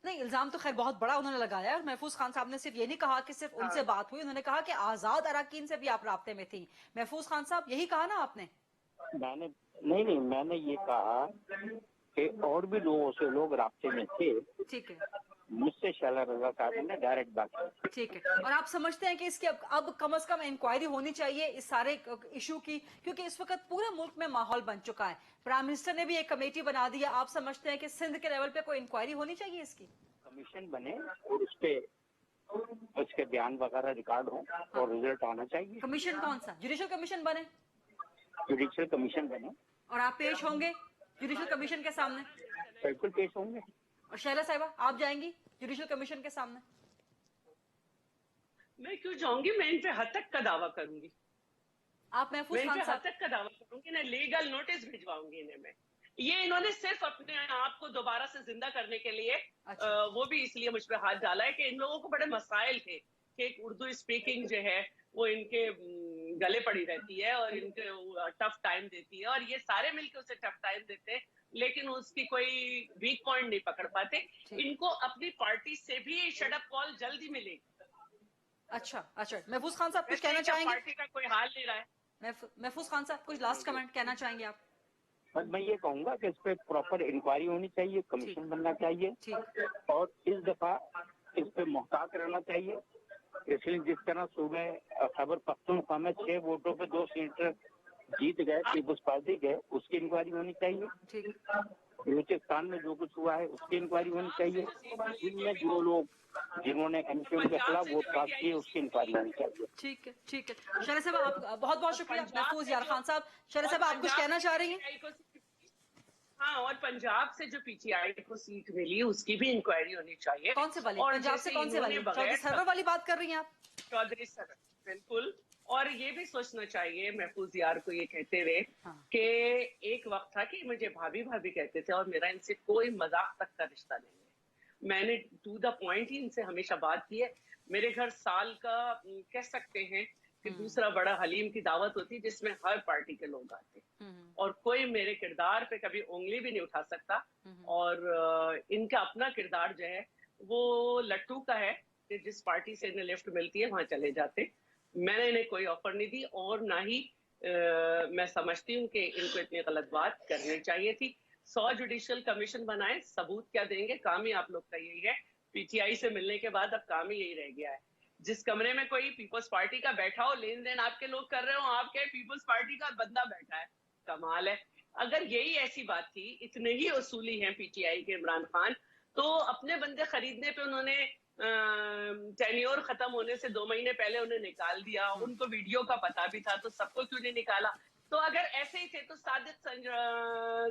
नहीं, इल्जाम तो खैर बहुत बड़ा उन्होंने लगाया और महफूज खान साहब ने सिर्फ ये नहीं कहा कि सिर्फ उनसे बात हुई, उन्होंने कहा कि आजाद अरकान से भी आप राब्ते में थी। महफूज खान साहब यही कहा ना आपने? मैंने ये कहा कि और भी लोगों से लोग राब्ते में थे। ठीक है। मुझसे शैला रजा साहब ने डायरेक्ट बात की। ठीक है। और आप समझते हैं कि इसकी अब कम से कम इंक्वायरी होनी चाहिए इस सारे इशू की, क्योंकि इस वक्त पूरे मुल्क में माहौल बन चुका है। प्राइम मिनिस्टर ने भी एक कमेटी बना दी है। आप समझते हैं कि सिंध के लेवल पे कोई इंक्वायरी होनी चाहिए इसकी? कमीशन बने और उसके बयान वगैरह रिकॉर्ड हो और रिजल्ट आना चाहिए। कमीशन कौन सा? जुडिशल कमीशन बने? जुडिशल कमीशन बने। और आप पेश होंगे जुडिशल कमीशन के सामने? बिल्कुल पेश होंगे। और शैला साहिबा आप जाएंगी जुडिशल कमीशन के सामने? मैं क्यों जाऊंगी? मैं इन पे हद तक का दावा करूंगी। आप महफूज खान साहब? हद तक का दावा करूंगी ना, लीगल नोटिस भिजवाऊंगी इन्हें मैं। ये इन्होंने सिर्फ अपने आप को दोबारा से जिंदा करने के लिए वो भी इसलिए मुझ पे हाथ डाला है कि इन लोगों को बड़े मसाइल थे कि एक उर्दू स्पीकिंग जो है वो इनके गले पड़ी रहती है और इनके टफ टाइम देती है, और ये सारे मिलकर उसे टफ टाइम देते हैं, लेकिन उसकी कोई वीक पॉइंट नहीं पकड़ पाते। इनको अपनी पार्टी से भी शटअप कॉल जल्दी मिलेगी। अच्छा, महफूज खान साहब कुछ कहना चाहेंगे? पार्टी का कोई हाल नहीं रहा है। महफूज खान साहब कुछ लास्ट कमेंट कहना चाहेंगे आप? मैं ये कहूंगा कि इस पे प्रॉपर इंक्वायरी होनी चाहिए, कमीशन बनना चाहिए और इस दफा इस पे मुहतात रहना चाहिए। इसलिए जिस तरह सुबह खैबर पख्तूनख्वा में 6 वोटों पे 2 सीटर जीत गए, पीपुल्स पार्टी गए, उसकी इंक्वायरी होनी चाहिए। बलूचिस्तान में जो कुछ हुआ है उसकी इंक्वायरी होनी चाहिए। इनमें जो लोग जिन्होंने MQM के खिलाफ वोट कास्ट किए उसकी इंक्वायरी होनी चाहिए। ठीक है। शैला साहब आप बहुत बहुत शुक्रिया। महफूज यार खान साहब, शैला साहब आप कुछ कहना चाह रही हैं? हाँ, और पंजाब से जो PTI को सीट मिली उसकी भी इंक्वायरी होनी चाहिए। कौन से वाली? पंजाब से कौन से वाली? चौधरी सरवर वाली बात कर रही हैं आप? चौधरी सरवर, बिल्कुल। और ये भी सोचना चाहिए महफूज यार को ये कहते हुए कि एक वक्त था कि मुझे भाभी भाभी कहते थे और मेरा इनसे कोई मजाक तक का रिश्ता नहीं है। मैंने टू द पॉइंट ही इनसे हमेशा बात की है। मेरे घर साल का कह सकते हैं कि दूसरा बड़ा हलीम की दावत होती जिसमें हर पार्टी के लोग आते और कोई मेरे किरदार पे कभी उंगली भी नहीं उठा सकता। और इनका अपना किरदार जो है वो लट्टू का है कि जिस पार्टी से इन्हें लिफ्ट मिलती है वहां चले जाते। मैंने इन्हें कोई ऑफर नहीं दी और ना ही मैं समझती हूँ कि इनको इतनी गलत बात करनी चाहिए थी। 100 जुडिशियल कमीशन बनाए, सबूत क्या देंगे? काम ही आप लोग का यही है। PTI से मिलने के बाद अब काम ही यही रह गया है। जिस कमरे में कोई पीपल्स पार्टी का बैठा हो, लेन देन आपके लोग कर रहे हो, आपके पीपल्स पार्टी का बंदा बैठा है। कमाल है। अगर यही ऐसी बात थी, इतने ही उसूली हैं PTI के इमरान खान, तो अपने बंदे खरीदने पे उन्होंने टेन्योर खत्म होने से 2 महीने पहले उन्हें निकाल दिया। उनको वीडियो का पता भी था, तो सबको क्यों नहीं निकाला? तो अगर ऐसे ही थे तो सादिक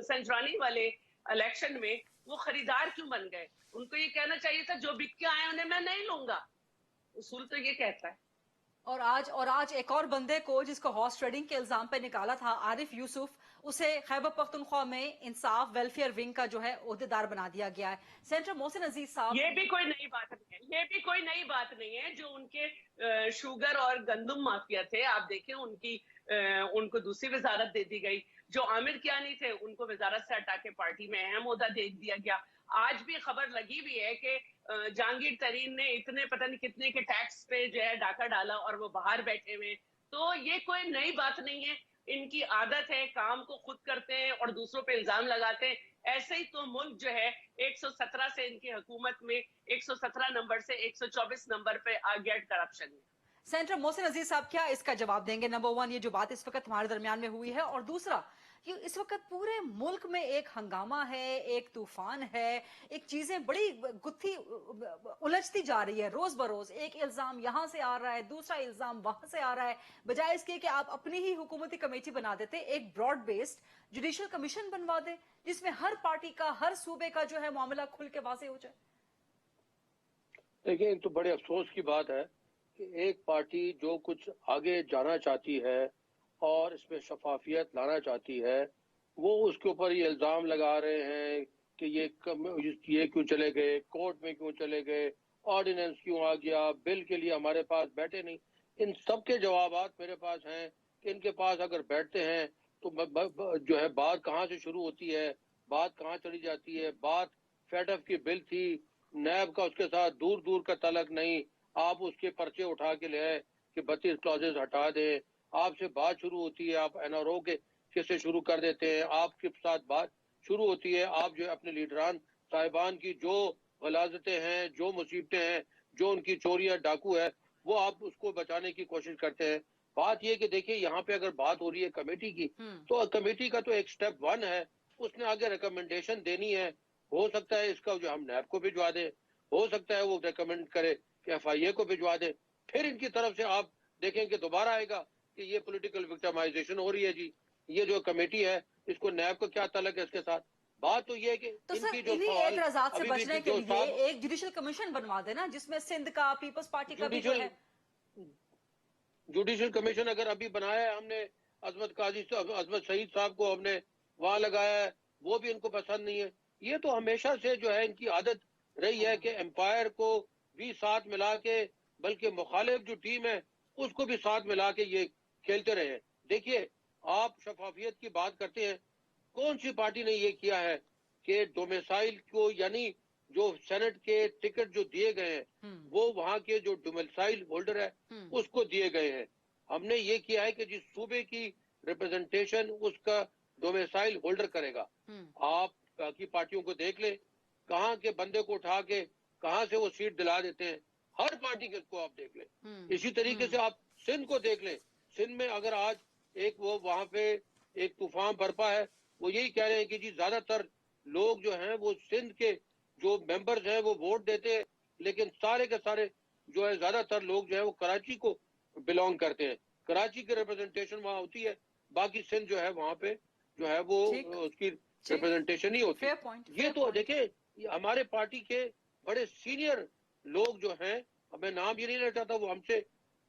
संजरानी वाले इलेक्शन में वो खरीदार क्यों बन गए? उनको ये कहना चाहिए था जो बिक के आए उन्हें मैं नहीं लूंगा। उसूल तो ये कहता है। और आज एक और बंदे को जिसको हॉर्स ट्रेडिंग के इल्जाम पे निकाला था, आरिफ यूसुफ, उसे खैबर पख्तूनख्वा में इंसाफ वेलफेयर विंग का जो है ओहदेदार बना दिया गया है। सेनेटर मोहसिन अजीज साहब, ये भी कोई नई बात नहीं है, ये भी कोई नई बात नहीं है। जो उनके शुगर और गंदुम माफिया थे, आप देखें उनको दूसरी वजारत दे दी गई। जो आमिर कियानी थे उनको वजारत से हटा के पार्टी में अहम ओहदा दे दिया गया। आज भी खबर लगी हुई है कि जहांगीर तरीन ने इतने पता नहीं कितने के टैक्स पे जो है डाका डाला और वो बाहर बैठे हुए। तो ये कोई नई बात नहीं है, इनकी आदत है, काम को खुद करते हैं और दूसरों पे इल्जाम लगाते हैं। ऐसे ही तो मुल्क जो है 117 से इनकी हुकूमत में 117 नंबर से 124 नंबर पे आ गया करप्शन में। सेनेटर मोहसिन अजीज साहब क्या इसका जवाब देंगे? नंबर वन, ये जो बात इस वक्त हमारे दरमियान में हुई है, और दूसरा कि इस वक्त पूरे मुल्क में एक हंगामा है, एक तूफान है, एक चीजें बड़ी गुत्थी उलझती जा रही है रोज बरोज। एक इल्जाम यहां से आ रहा है, दूसरा इल्जाम वहां से आ रहा है। बजाय इसके कि आप अपनी ही हुकूमती कमेटी बना देते, एक ब्रॉड बेस्ड जुडिशियल कमीशन बनवा दे जिसमें हर पार्टी का, हर सूबे का जो है मामला खुल के वाजे हो जाए। देखिए, तो बड़े अफसोस की बात है कि एक पार्टी जो कुछ आगे जाना चाहती है और इसमें शफाफियत लाना चाहती है, वो उसके ऊपर ये इल्जाम लगा रहे हैं कि ये क्यों चले गए, कोर्ट में क्यों चले गए, ऑर्डिनेंस क्यों आ गया, बिल के लिए हमारे पास बैठे नहीं। इन सब के जवाबात मेरे पास हैं कि इनके पास अगर बैठते हैं तो जो है बात कहाँ से शुरू होती है, बात कहाँ चली जाती है। बात फेडअप की बिल थी, नैब का उसके साथ दूर दूर का तलक नहीं। आप उसके पर्चे उठा के ले आए कि 32 क्लॉजेज हटा दें। आपसे बात शुरू होती है, आप एनआरओ के किससे शुरू कर देते हैं, आपके साथ बात शुरू होती है। आप जो अपने लीडरान साहिबान की जो गलाजतें हैं, जो मुसीबतें हैं, जो उनकी चोरियां डाकू है, वो आप उसको बचाने की कोशिश करते हैं। बात ये कि देखिए, यहाँ पे अगर बात हो रही है कमेटी की, तो कमेटी का तो एक स्टेप 1 है, उसने आगे रिकमेंडेशन देनी है। हो सकता है इसका जो हम नैब को भिजवा दे, हो सकता है वो रिकमेंड करे कि FIA को भिजवा दे। फिर इनकी तरफ से आप देखेंगे दोबारा आएगा कि ये पॉलिटिकल विक्टिमाइजेशन हो रही है जी, ये जो कमेटी है इसको नैब को क्या तलक है इसके साथ। बात तो ये है कि तो इनकी जो एतराजात से बचने के लिए एक जुडिशियल कमीशन बनवा देना जिसमें सिंध का, पीपल्स पार्टी का भी जो है। जुडिशियल कमीशन अगर अभी बनाया है हमने, अजमत शहीद साहब को हमने वहां लगाया है, वो भी इनको पसंद नहीं है। ये तो हमेशा से जो है इनकी आदत रही है कि एम्पायर को भी साथ मिला के, बल्कि मुखालिफ जो टीम है उसको भी साथ मिला के ये खेलते रहे। देखिए, आप शफाफियत की बात करते हैं, कौन सी पार्टी ने ये किया है कि डोमिसाइल को, यानी जो सेनेट के टिकट जो दिए गए हैं वो वहां के जो डोमिसाइल होल्डर है उसको दिए गए हैं। हमने ये किया है कि जिस सूबे की रिप्रेजेंटेशन उसका डोमिसाइल होल्डर करेगा। आप बाकी पार्टियों को देख ले, कहाँ के बंदे को उठा के कहाँ से वो सीट दिला देते हैं, हर पार्टी के को आप देख ले। इसी तरीके से आप सिंध को देख ले, सिंध में अगर आज एक वो वहां पे एक तूफान बरपा है, वो यही कह रहे हैं कि जी ज्यादातर लोग जो हैं वो सिंध के जो मेंबर्स हैं वो वोट देते हैं, लेकिन सारे के सारे जो है ज्यादातर लोग जो है वो कराची को बिलोंग करते हैं। कराची की रिप्रेजेंटेशन वहाँ होती है, बाकी सिंध जो है वहाँ पे जो है वो उसकी रिप्रेजेंटेशन ही होती है। ये तो देखे, हमारे पार्टी के बड़े सीनियर लोग जो हैं, हमें नाम ये नहीं लेना चाहता, वो हमसे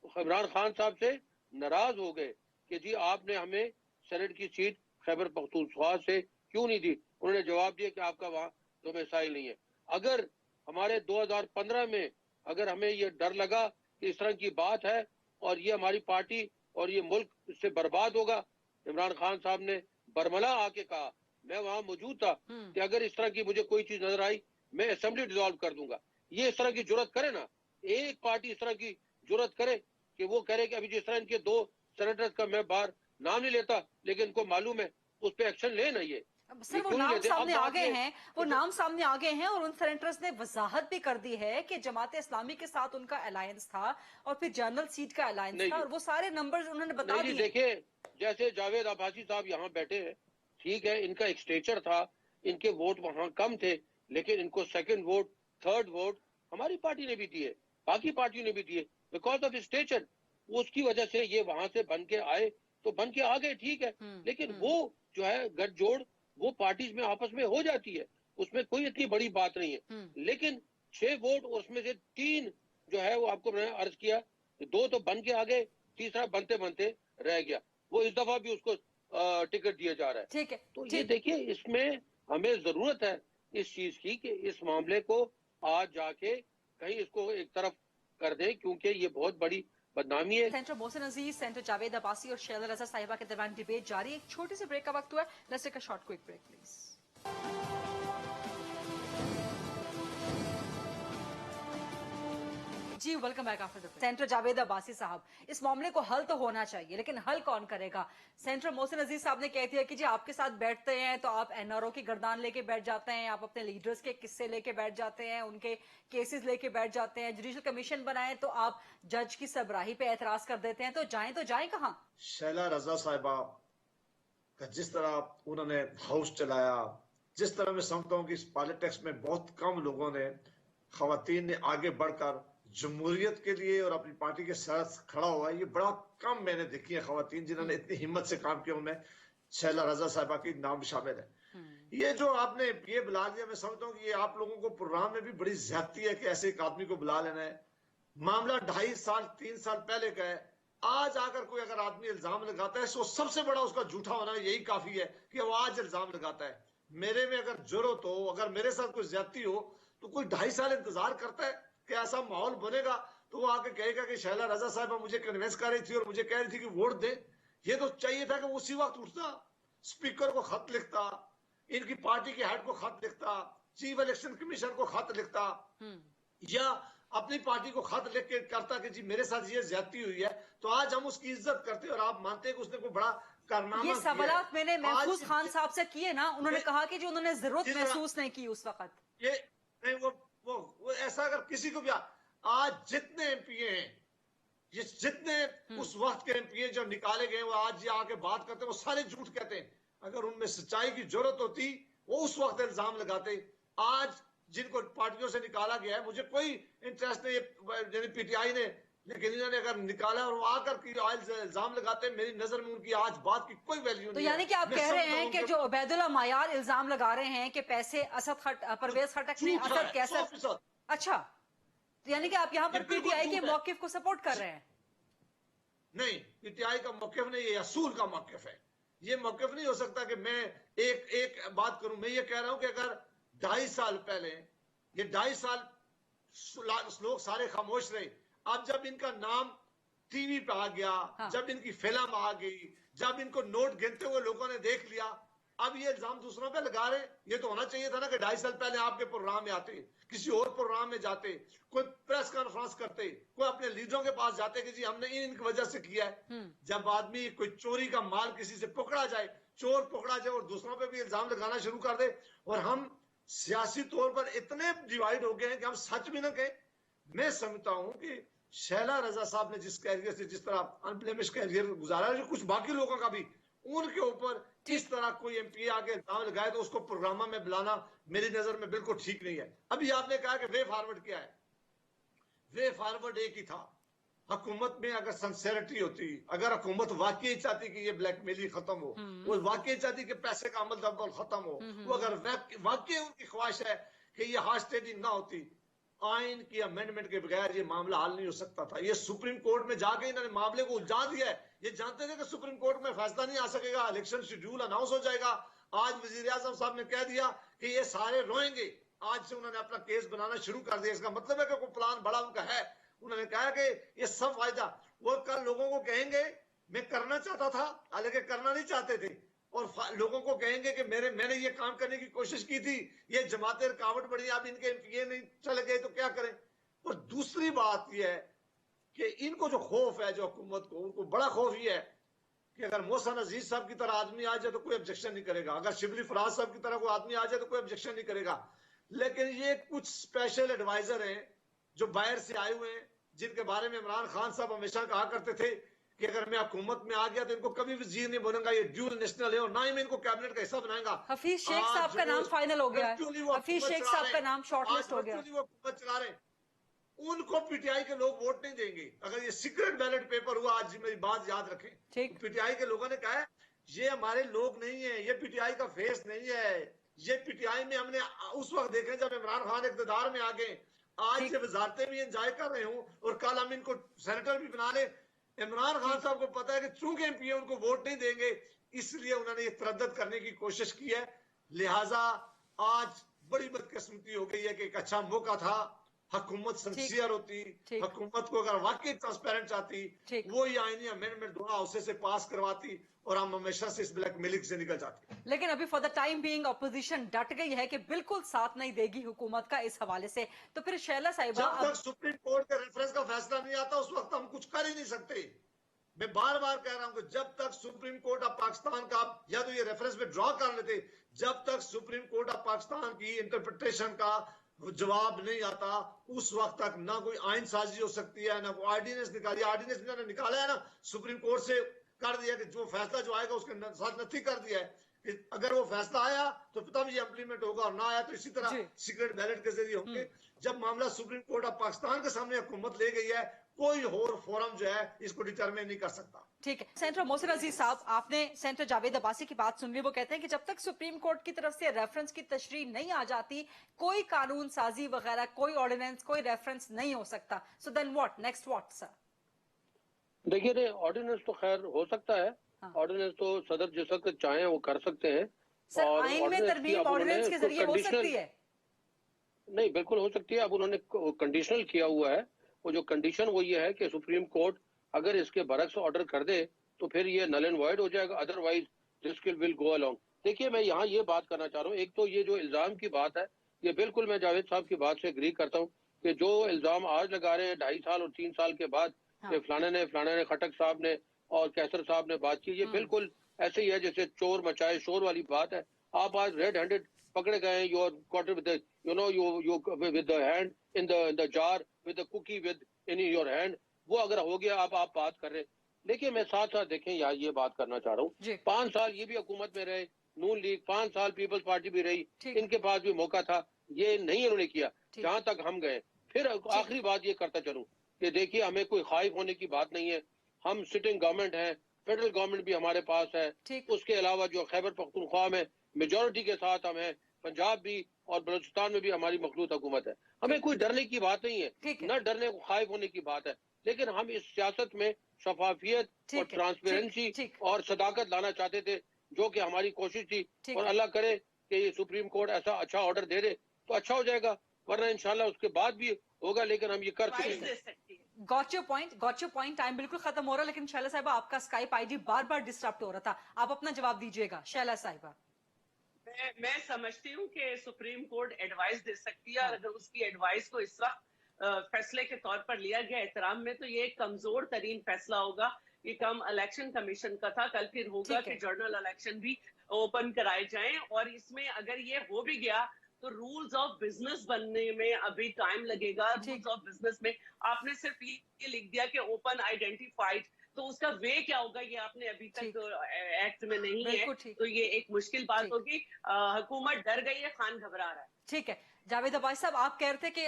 इमरान खान साहब से नाराज हो गए कि जी आपने हमें सेनेट की सीट खैबर पख्तूनख्वा से क्यों नहीं दी। उन्होंने जवाब दिया कि आपका वहाँ डोमिसाइल नहीं है। अगर हमारे 2015 में अगर हमें ये डर लगा कि इस तरह की बात है और ये हमारी पार्टी और ये मुल्क इससे बर्बाद होगा, इमरान खान साहब ने बरमला आके कहा, मैं वहां मौजूद था, कि अगर इस तरह की मुझे कोई चीज नजर आई मैं असेंबली डिसॉल्व कर दूंगा। ये इस तरह की जुर्रत करे ना, एक पार्टी इस तरह की जुर्रत करे कि वो करे कि अभी जिस तरह इनके 2 सेनेटर्स का मैं बाहर नाम नहीं लेता, लेकिन इनको मालूम है उस पर एक्शन लेना। ये सर, वो नाम सामने आ गए हैं, वो नाम सामने आ गए हैं और उन सेनेटर्स ने वजाहत भी कर दी है कि जमात इस्लामी के साथ उनका अलायंस था और फिर जनरल सीट का अलायंस था, और वो सारे नंबर्स उन्होंने बता दिए। देखिए, जैसे जावेद अब्बासी साहब यहाँ बैठे हैं, ठीक है, इनका एक स्टेचर था, इनके वोट वहां कम थे, लेकिन इनको सेकंड वोट, थर्ड वोट हमारी पार्टी ने भी दिए, बाकी पार्टियों ने भी दिए, बिकॉज ऑफ स्टेचर। उसकी वजह से ये वहां से बन के आए तो बन के आ गए, ठीक है, लेकिन वो जो है गठजोड़ वो पार्टीज में आपस में हो जाती है, उसमें कोई इतनी बड़ी बात नहीं है। लेकिन 6 वोट उसमें से 3 जो है वो आपको मैंने अर्ज किया 2 तो बन के आगे, तीसरा बनते बनते रह गया। वो इस दफा भी उसको टिकट दिया जा रहा है। ठीक है, तो ये देखिए, इसमें हमें जरूरत है इस चीज की कि इस मामले को आज जाके कहीं इसको एक तरफ कर दें, क्योंकि ये बहुत बड़ी बदनामी है। सेंटर मोहसिन अजीज, सेंटर जावेद अब्बासी और शैला रजा साहिबा के दरमियान डिबेट जारी। एक छोटी सी ब्रेक का वक्त हुआ है। Let's take a short quick break please. जी welcome back after the break. Senator Javed Abbasi साहब, इस मामले को हल तो होना चाहिए, लेकिन हल कौन करेगा? सेंटर मोहसिन अजीज साहब ने कह दिया कि जी आपके साथ बैठते हैं तो आप एनआरओ की गर्दान लेके बैठ जाते हैं, आप अपने लीडर्स के किस्से लेके बैठ जाते हैं, उनके केसेस लेके बैठ जाते हैं, जुडिशल कमीशन बनाए तो आप जज की सबराही पे एतराज कर देते हैं। तो जाएं कहां? शैला रजा साहिबा का जिस तरह उन्होंने हाउस चलाया, जिस तरह मैं समझता हूँ कि इस पॉलिटिक्स में बहुत कम लोगों ने, खवातीन ने आगे बढ़कर जमहूरियत के लिए और अपनी पार्टी के साथ खड़ा हुआ है। ये बड़ा कम मैंने देखी है खवातीन जिन्होंने इतनी हिम्मत से काम किया, उनमें शैला रजा साहिबा की नाम शामिल है। ये जो आपने ये बुला लिया, मैं समझता हूँ कि ये आप लोगों को प्रोग्राम में भी बड़ी ज्यादती है कि ऐसे एक आदमी को बुला लेना है। मामला 2.5 साल 3 साल पहले का है। आज आकर कोई अगर आदमी इल्जाम लगाता है तो सबसे बड़ा उसका झूठा होना यही काफी है कि वो आज इल्जाम लगाता है। मेरे में अगर जरूरत हो, अगर मेरे साथ कोई ज्यादती हो तो कोई 2.5 साल इंतजार करता है कि ऐसा माहौल बनेगा तो वो आके कहेगा कि शैला रजा साहिबा मुझे कन्विंस कर रही थी और मुझे कह रही थी कि वोट दे। ये तो चाहिए था कि वो उसी वक्त उठता, स्पीकर को खत लिखता, इनकी पार्टी के हेड को खत लिखता, चीफ इलेक्शन कमीशन को खत लिखता, या अपनी पार्टी को खत लिख के करता कि जी मेरे साथ ये ज्यादती हुई है। तो आज हम उसकी इज्जत करते और आप मानते हैं कि उसने कोई बड़ा कारनामा ये सवालात मैंने महफूज खान साहब से किए ना, उन्होंने कहा कि जो उन्होंने जरूरत महसूस नहीं की उस वक्त। ये नहीं, वो ऐसा अगर किसी को भी आज जितने एमपी हैं, ये जितने उस वक्त के एमपी जो निकाले गए वो आज ये आके बात करते हैं, वो सारे झूठ कहते हैं। अगर उनमें सच्चाई की जरूरत होती वो उस वक्त इल्जाम लगाते। आज जिनको पार्टियों से निकाला गया है, मुझे कोई इंटरेस्ट नहीं पीटीआई ने, लेकिन इन्होंने अगर निकाला और वो आकर इल्जाम लगाते, मेरी नजर में उनकी आज बात की कोई वैल्यू नहीं। तो यानी कि आप कह रहे हैं कि जो उबैदुल्ला मायार इल्जाम लगा रहे हैं कि पैसे परवेज खटक ने असद कैसर, अच्छा, तो यानी कि आप यहाँ पर पीटीआई के मौकिफ को सपोर्ट कर रहे हैं? नहीं, पीटीआई का मौकिफ नहीं, ये असूल का मौकिफ है। ये मौकिफ नहीं हो सकता कि मैं एक बात करूं। मैं ये कह रहा हूं कि अगर 2.5 साल पहले, ये 2.5 साल लोग सारे खामोश रहे, अब जब इनका नाम टीवी पे आ गया, जब इनकी फिल्म आ गई, जब इनको नोट गिनते हुए लोगों ने देख लिया, अब ये इल्जाम दूसरों पे लगा रहे। ये तो होना चाहिए था ना कि 2.5 साल पहले आपके प्रोग्राम में आते, किसी और प्रोग्राम में जाते, कोई प्रेस कॉन्फ्रेंस करते, कोई अपने लीडरों के पास जाते कि जी हमने इनकी वजह से किया है। जब आदमी कोई चोरी का माल किसी से पकड़ा जाए, चोर पकड़ा जाए और दूसरों पे भी इल्जाम लगाना शुरू कर दे, और हम सियासी तौर पर इतने डिवाइड हो गए हैं कि हम सच भी ना कहें। मैं समझता हूं कि शैला रजा साहब ने जिस कैरियर से, जिस तरह अनब्लेमिश कैरियर गुजारा है, जो कुछ बाकी लोगों का भी, उनके ऊपर इस तरह कोई एमपी आके इल्जाम लगाए तो उसको प्रोग्राम में बुलाना मेरी नजर में बिल्कुल ठीक नहीं है। अभी आपने कहा कि वे फॉरवर्ड क्या है, वे फॉरवर्ड एक ही था। हुकूमत में अगर सिंसेरिटी होती, अगर हुकूमत वाकई चाहती कि ये ब्लैकमेलिंग खत्म हो, वो वाकई चाहती कि पैसे का अमल दबदल खत्म हो, वो अगर वाकई उनकी ख्वाहिश है कि ये हॉस्टेजिंग ना होती, आइन की अमेंडमेंट के बगैर ये मामला हल नहीं हो सकता था। ये सुप्रीम कोर्ट में जाके इन्होंने मामले को उलझा दिया है। ये जानते थे कि सुप्रीम कोर्ट में फैसला नहीं आ सकेगा, इलेक्शन शेड्यूल अनाउंस हो जाएगा। आज वजीर आजम साहब ने कह दिया कि ये सारे रोएंगे। आज से उन्होंने अपना केस बनाना शुरू कर दिया। इसका मतलब है कि कोई प्लान बड़ा उनका है। उन्होंने कहा कि ये सब फायदा वो कल लोगों को कहेंगे मैं करना चाहता था, हालांकि करना नहीं चाहते थे, और लोगों को कहेंगे कि मैंने ये काम करने की कोशिश की थी, ये जमातें रुकावट बड़ी, अब इनके ये नहीं चले गए तो क्या करें। और दूसरी बात यह है कि इनको जो खौफ है, जो हुकूमत को, उनको बड़ा खौफ ये है कि अगर मोहसिन अजीज साहब की तरह आदमी आ जाए तो कोई ऑब्जेक्शन नहीं करेगा, अगर शिबली फराज साहब की तरह कोई आदमी आ जाए तो कोई ऑब्जेक्शन नहीं करेगा। लेकिन ये कुछ स्पेशल एडवाइजर हैं जो बाहर से आए हुए हैं, जिनके बारे में इमरान खान साहब हमेशा कहा करते थे कि अगर मैं हुकूमत में आ गया तो इनको कभी वजीर नहीं बनूंगा, ये ड्यूल नेशनल है, और ना ही मैं इनको कैबिनेट का हिस्सा बनाएगा। हफीज शेख साहब का नाम फाइनल हो गया है, हफीज शेख साहब का नाम शॉर्टलिस्ट हो गया। वो हुकूमत चला रहे, उनको पीटीआई के लोग वोट नहीं देंगे। अगर ये सीक्रेट बैलेट पेपर हुआ, आज मेरी बात याद रखें, पीटीआई के लोगों ने कहा है ये हमारे लोग नहीं है, ये पीटीआई का फेस नहीं है, ये पीटीआई में हमने उस वक्त देखे जब इमरान खान इक़्तिदार में आ गए। आज से वजारतें भी एंजॉय कर रहे हूं और कल हम इनको सेनेटर भी बना ले। इमरान खान साहब को पता है कि चूंकि एमपी उनको वोट नहीं देंगे, इसलिए उन्होंने ये तरद्दुद करने की कोशिश की है। लिहाजा आज बड़ी बदकिस्मती हो गई है कि एक अच्छा मौका था, हुकूमत सिंसियर होती, हुकूमत को अगर वाकई ट्रांसपेरेंट चाहती, वो ये आईनी अमेंडमेंट दोनों हाउसेस से पास करवाती और हम हमेशा से इस ब्लैकमेलिंग से निकल जाते। लेकिन अभी for the time being opposition डट गई है कि बिल्कुल साथ नहीं देगी हुकूमत का इस हवाले से। तो फिर शैला साहिबा, जब तक सुप्रीम कोर्ट के रेफरेंस का फैसला नहीं आता उस वक्त हम कुछ कर ही नहीं सकते। मैं बार बार कह रहा हूं कि जब तक सुप्रीम कोर्ट ऑफ पाकिस्तान का, या तो ये रेफरेंस में ड्रॉ कर लेते, जब तक सुप्रीम कोर्ट ऑफ पाकिस्तान की इंटरप्रिटेशन का जवाब नहीं आता उस वक्त तक ना कोई आइन साजी हो सकती है, ना कोई ऑर्डिनेंस निकाली। ऑर्डिनेंस इन्होंने निकाला है ना, सुप्रीम कोर्ट से कर दिया कि जो फैसला जो आएगा उसके साथ नथी कर दिया है कि अगर वो फैसला आया तो तब ये इम्प्लीमेंट होगा, और ना आया तो इसी तरह सीक्रेट बैलेट के जरिए होंगे। जब मामला सुप्रीम कोर्ट ऑफ पाकिस्तान के सामने हुकूमत ले गई है, कोई और फोरम जो है इसको डिटरमिन नहीं कर सकता। ठीक है। सेनेटर मोहसिन अजीज साहब, आपने सेनेटर जावेद अब्बासी की बात सुन ली। वो कहते हैं कि जब तक सुप्रीम कोर्ट की तरफ से रेफरेंस की तशरीह नहीं आ जाती, कोई कानून साजी वगैरह, कोई ऑर्डिनेंस, कोई रेफरेंस नहीं हो सकता। So then what next, what sir? देखिए, ऑर्डिनेंस तो खैर हो सकता है। ऑर्डिनेंस तो सदर जिस वक्त चाहें वो कर सकते हैं। सर, आइन में तरमीम ऑर्डिनेंस के जरिए हो सकती है? नहीं, बिल्कुल हो सकती है। अब उन्होंने कंडीशनल किया हुआ है। वो जो कंडीशन वो ये है कि सुप्रीम कोर्ट अगर इसके बरक्स ऑर्डर कर दे तो फिर ये नल एंड वॉइड हो जाएगा, otherwise this will go along. देखिए, मैं यहाँ ये बात करना चाह रहा हूँ, एक तो ये जो इल्जाम की बात है, ये बिल्कुल मैं जावेद साहब की बात से एग्री करता हूँ कि जो इल्जाम आज लगा रहे हैं 2.5 साल और 3 साल के बाद, फलाने ने खटक साहब ने और कैसर साहब ने बात की, ये बिल्कुल ऐसे ही है जैसे चोर मचाए शोर वाली बात है। आप आज रेड हैंडेड पकड़े गए, you are caught with the, you know, you with the hand in the jar with the cookie with in your hand. वो अगर हो गया, आप बात कर रहे। देखिए, मैं साथ साथ देखें यार ये बात करना चाह रहा हूँ, 5 साल ये भी हुकूमत में रहे, नून लीग 5 साल पीपल्स पार्टी भी रही, इनके पास भी मौका था, ये नहीं इन्होंने किया जहां तक हम गए। फिर आखिरी बात ये करता चलूं कि देखिए, हमें कोई खाइफ होने की बात नहीं है। हम सिटिंग गवर्नमेंट है, फेडरल गवर्नमेंट भी हमारे पास है। उसके अलावा जो खैबर पख्तूनख्वा में मेजोरिटी के साथ हम है, पंजाब भी और बलूचिस्तान में भी हमारी मखलूत हुकूमत है। हमें कोई डरने की बात नहीं है, न डरने को खाइफ होने की बात है। लेकिन हम इस सियासत में शफाफियत और ट्रांसपेरेंसी और सदाकत लाना चाहते थे, जो कि हमारी कोशिश थी। और अल्लाह करे कि ये सुप्रीम कोर्ट ऐसा अच्छा ऑर्डर दे दे तो अच्छा हो जाएगा, वरना इंशाल्लाह उसके बाद भी होगा। लेकिन हम ये कर चुके हैं। Got your point. टाइम बिल्कुल खत्म हो रहा है, लेकिन शैला साहिबा आपका स्काइप आईडी बार बार डिस्टर्ब हो रहा था, आप अपना जवाब दीजिएगा। शैला साहिबा, मैं समझती हूँ कि सुप्रीम कोर्ट एडवाइस दे सकती है, और अगर उसकी एडवाइस को इस वक्त फैसले के तौर पर लिया गया एहतराम में, तो ये एक कमजोर तरीन फैसला होगा। ये कम इलेक्शन कमीशन का था, कल फिर होगा कि जनरल इलेक्शन भी ओपन कराए जाएं। और इसमें अगर ये हो भी गया तो रूल्स ऑफ बिजनेस बनने में अभी टाइम लगेगा। रूल्स ऑफ बिजनेस में आपने सिर्फ ये लिख दिया कि ओपन आइडेंटिफाइड, तो उसका वे क्या होगा ये आपने अभी तक एक्ट में नहीं है, तो ये एक मुश्किल बात होगी। हुकूमत डर गई है, खान घबरा रहा है। ठीक है। जावेद अब्बासी साहब, आप कह रहे थे कि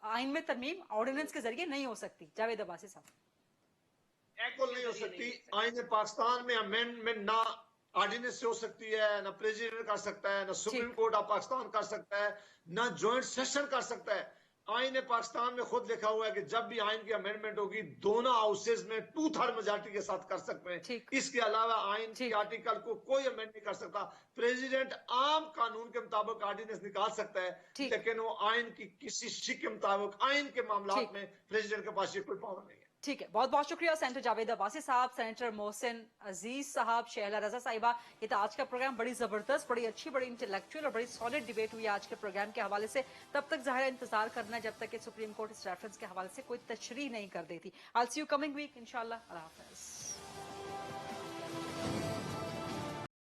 आइन में तरमीम ऑर्डिनेंस के जरिए नहीं हो सकती। जावेद अब्बासी साहब, बिल्कुल नहीं हो सकती। आइन पाकिस्तान में अमेंडमेंट ना ऑर्डिनेंस से हो सकती है, ना प्रेसिडेंट कर सकता है, ना सुप्रीम कोर्ट ऑफ पाकिस्तान कर सकता है, ना ज्वाइंट सेशन कर सकता है। आइन पाकिस्तान में खुद लिखा हुआ है कि जब भी आइन की अमेंडमेंट होगी दोनों हाउसेज में 2/3 मेजॉरिटी के साथ कर सकते हैं। इसके अलावा आइन के आर्टिकल को कोई अमेंड नहीं कर सकता। प्रेसिडेंट आम कानून के मुताबिक ऑर्डिनेंस निकाल सकता है, लेकिन वो आइन की किसी शिक के मुताबिक आइन के मामला में प्रेसिडेंट के पास ये कोई पावर नहीं है। ठीक है, बहुत बहुत शुक्रिया सेनेटर जावेद अब्बासी साहब, सेनेटर मोहसिन अजीज साहब, शैला रजा साहिबा। ये था आज का प्रोग्राम। बड़ी जबरदस्त, बड़ी अच्छी, बड़ी इंटेलेक्चुअल और बड़ी सॉलिड डिबेट हुई आज के प्रोग्राम के हवाले से। तब तक जाहिर इंतजार करना जब तक कि सुप्रीम कोर्ट इस रेफरेंस के हवाले से कोई तशरीह नहीं कर देती। I will see you coming week इंशाल्लाह। अल्लाह हाफिज।